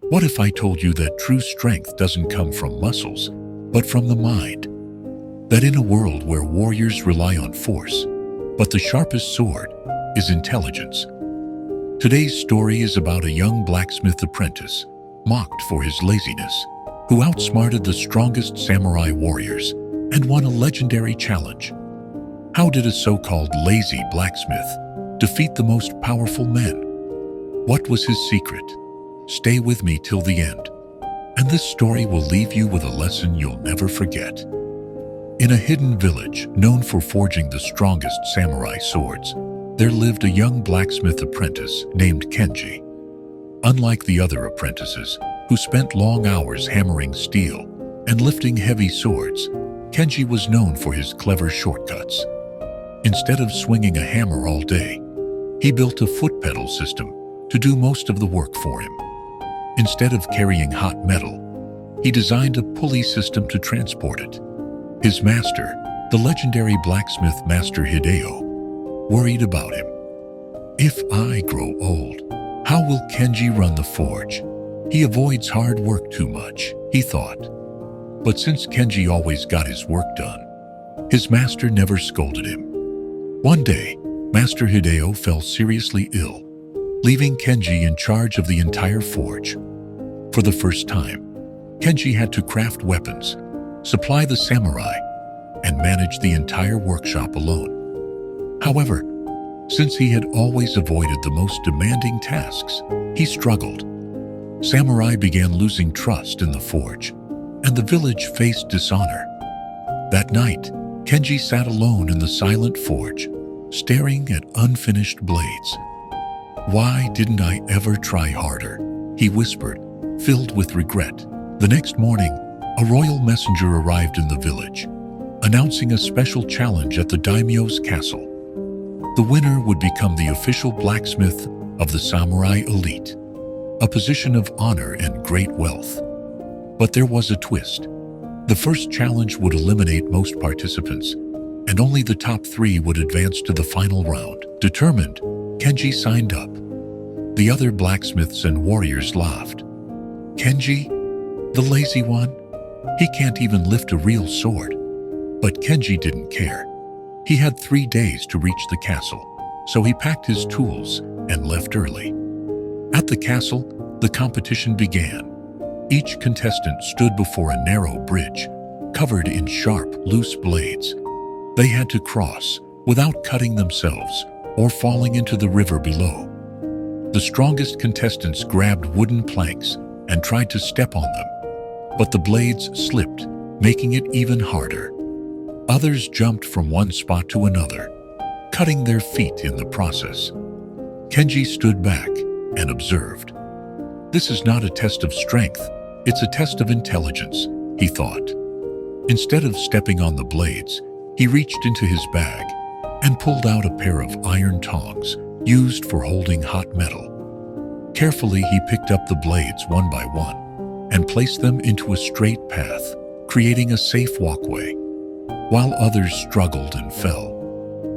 What if I told you that true strength doesn't come from muscles, but from the mind? That in a world where warriors rely on force, but the sharpest sword is intelligence. Today's story is about a young blacksmith apprentice, mocked for his laziness, who outsmarted the strongest samurai warriors and won a legendary challenge. How did a so-called lazy blacksmith defeat the most powerful men? What was his secret? Stay with me till the end, and this story will leave you with a lesson you'll never forget. In a hidden village known for forging the strongest samurai swords, there lived a young blacksmith apprentice named Kenji. Unlike the other apprentices, who spent long hours hammering steel and lifting heavy swords, Kenji was known for his clever shortcuts. Instead of swinging a hammer all day, he built a foot pedal system to do most of the work for him. Instead of carrying hot metal, he designed a pulley system to transport it. His master, the legendary blacksmith Master Hideo, worried about him. If I grow old, how will Kenji run the forge? He avoids hard work too much, he thought. But since Kenji always got his work done, his master never scolded him. One day, Master Hideo fell seriously ill, leaving Kenji in charge of the entire forge. For the first time, Kenji had to craft weapons, supply the samurai, and manage the entire workshop alone. However, since he had always avoided the most demanding tasks, he struggled. Samurai began losing trust in the forge, and the village faced dishonor. That night, Kenji sat alone in the silent forge, staring at unfinished blades. "Why didn't I ever try harder?" he whispered, filled with regret. The next morning, a royal messenger arrived in the village, announcing a special challenge at the daimyo's castle. The winner would become the official blacksmith of the samurai elite, a position of honor and great wealth. But there was a twist. The first challenge would eliminate most participants, and only the top 3 would advance to the final round. Determined, Kenji signed up. The other blacksmiths and warriors laughed. Kenji? The lazy one? He can't even lift a real sword. But Kenji didn't care. He had 3 days to reach the castle, so he packed his tools and left early. At the castle, the competition began. Each contestant stood before a narrow bridge, covered in sharp, loose blades. They had to cross without cutting themselves or falling into the river below. The strongest contestants grabbed wooden planks and tried to step on them, but the blades slipped, making it even harder. Others jumped from one spot to another, cutting their feet in the process. Kenji stood back and observed. This is not a test of strength, it's a test of intelligence, he thought. Instead of stepping on the blades, he reached into his bag and pulled out a pair of iron tongs used for holding hot metal. Carefully, he picked up the blades one by one and placed them into a straight path, creating a safe walkway. While others struggled and fell,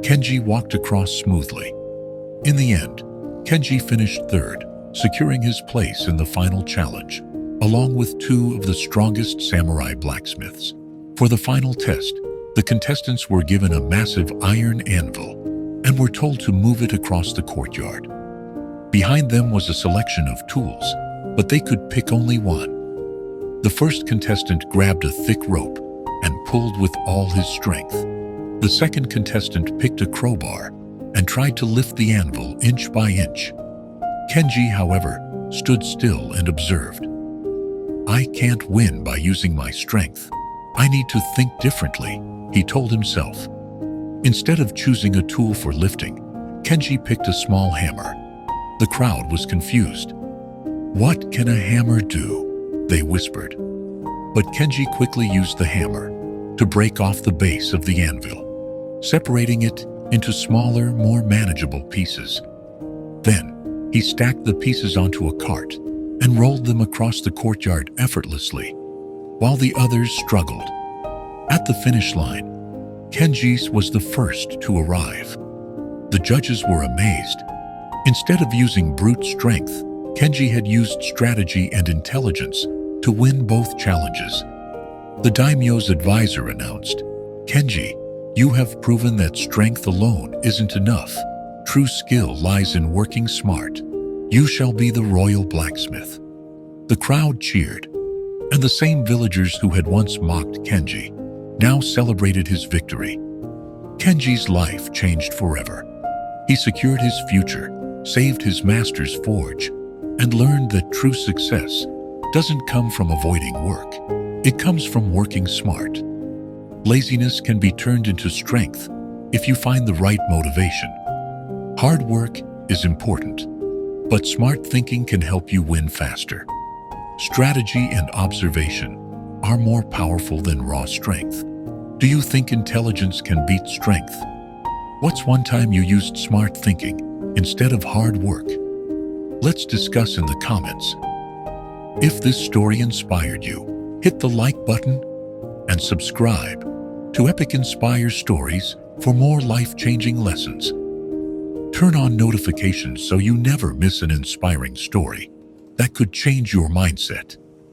Kenji walked across smoothly. In the end, Kenji finished third, securing his place in the final challenge, along with 2 of the strongest samurai blacksmiths. For the final test, the contestants were given a massive iron anvil and were told to move it across the courtyard. Behind them was a selection of tools, but they could pick only one. The first contestant grabbed a thick rope and pulled with all his strength. The second contestant picked a crowbar and tried to lift the anvil inch by inch. Kenji, however, stood still and observed. "I can't win by using my strength. I need to think differently," he told himself. Instead of choosing a tool for lifting, Kenji picked a small hammer. The crowd was confused. "What can a hammer do?" they whispered. But Kenji quickly used the hammer to break off the base of the anvil, separating it into smaller, more manageable pieces. Then, he stacked the pieces onto a cart and rolled them across the courtyard effortlessly, while the others struggled. At the finish line, Kenji was the first to arrive. The judges were amazed. Instead of using brute strength, Kenji had used strategy and intelligence to win both challenges. The daimyo's advisor announced, "Kenji, you have proven that strength alone isn't enough. True skill lies in working smart. You shall be the royal blacksmith." The crowd cheered, and the same villagers who had once mocked Kenji now celebrated his victory. Kenji's life changed forever. He secured his future, saved his master's forge, and learned that true success doesn't come from avoiding work. It comes from working smart. Laziness can be turned into strength if you find the right motivation. Hard work is important, but smart thinking can help you win faster. Strategy and observation are more powerful than raw strength. Do you think intelligence can beat strength? What's one time you used smart thinking instead of hard work? Let's discuss in the comments. If this story inspired you, hit the like button and subscribe to Epic Inspire Stories for more life-changing lessons. Turn on notifications so you never miss an inspiring story that could change your mindset.